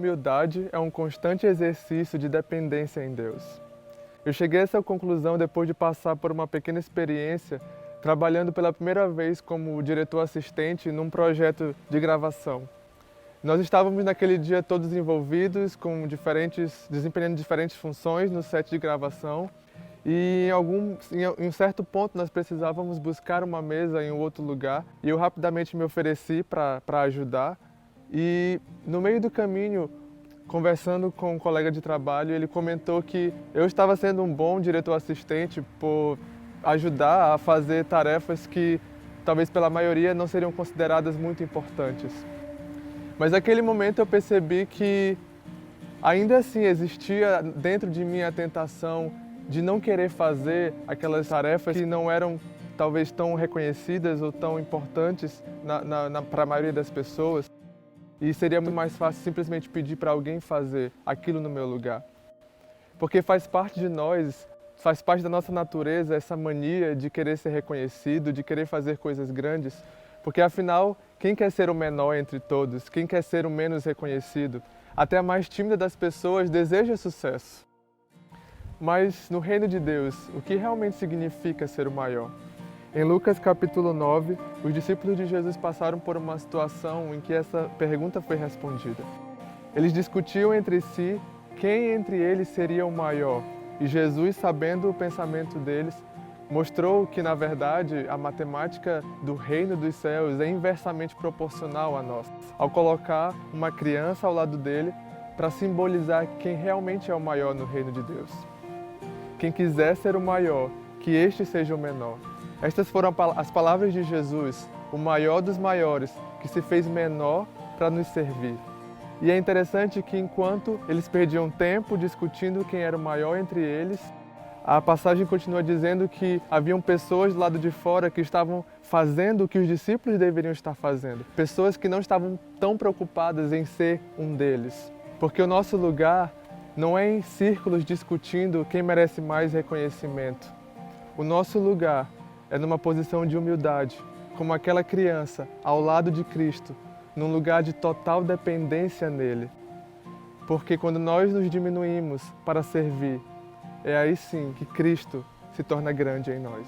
humildade é um constante exercício de dependência em Deus. Eu cheguei a essa conclusão depois de passar por uma pequena experiência trabalhando pela primeira vez como diretor assistente num projeto de gravação. Nós estávamos naquele dia todos envolvidos, desempenhando diferentes funções no set de gravação e em um certo ponto nós precisávamos buscar uma mesa em um outro lugar e eu rapidamente me ofereci para ajudar. E no meio do caminho, conversando com um colega de trabalho, ele comentou que eu estava sendo um bom diretor assistente por ajudar a fazer tarefas que talvez pela maioria não seriam consideradas muito importantes. Mas naquele momento eu percebi que ainda assim existia dentro de mim a tentação de não querer fazer aquelas tarefas que não eram talvez tão reconhecidas ou tão importantes para a maioria das pessoas. E seria muito mais fácil simplesmente pedir para alguém fazer aquilo no meu lugar. Porque faz parte de nós, faz parte da nossa natureza essa mania de querer ser reconhecido, de querer fazer coisas grandes. Porque afinal, quem quer ser o menor entre todos? Quem quer ser o menos reconhecido? Até a mais tímida das pessoas deseja sucesso. Mas no reino de Deus, o que realmente significa ser o maior? Em Lucas capítulo 9, os discípulos de Jesus passaram por uma situação em que essa pergunta foi respondida. Eles discutiam entre si quem entre eles seria o maior. E Jesus, sabendo o pensamento deles, mostrou que, na verdade, a matemática do reino dos céus é inversamente proporcional à nossa, ao colocar uma criança ao lado dele para simbolizar quem realmente é o maior no reino de Deus. Quem quiser ser o maior, que este seja o menor. Estas foram as palavras de Jesus, o maior dos maiores, que se fez menor para nos servir. E é interessante que enquanto eles perdiam tempo discutindo quem era o maior entre eles, a passagem continua dizendo que haviam pessoas do lado de fora que estavam fazendo o que os discípulos deveriam estar fazendo. Pessoas que não estavam tão preocupadas em ser um deles. Porque o nosso lugar não é em círculos discutindo quem merece mais reconhecimento. O nosso lugar é numa posição de humildade, como aquela criança ao lado de Cristo, num lugar de total dependência nele. Porque quando nós nos diminuímos para servir, é aí sim que Cristo se torna grande em nós.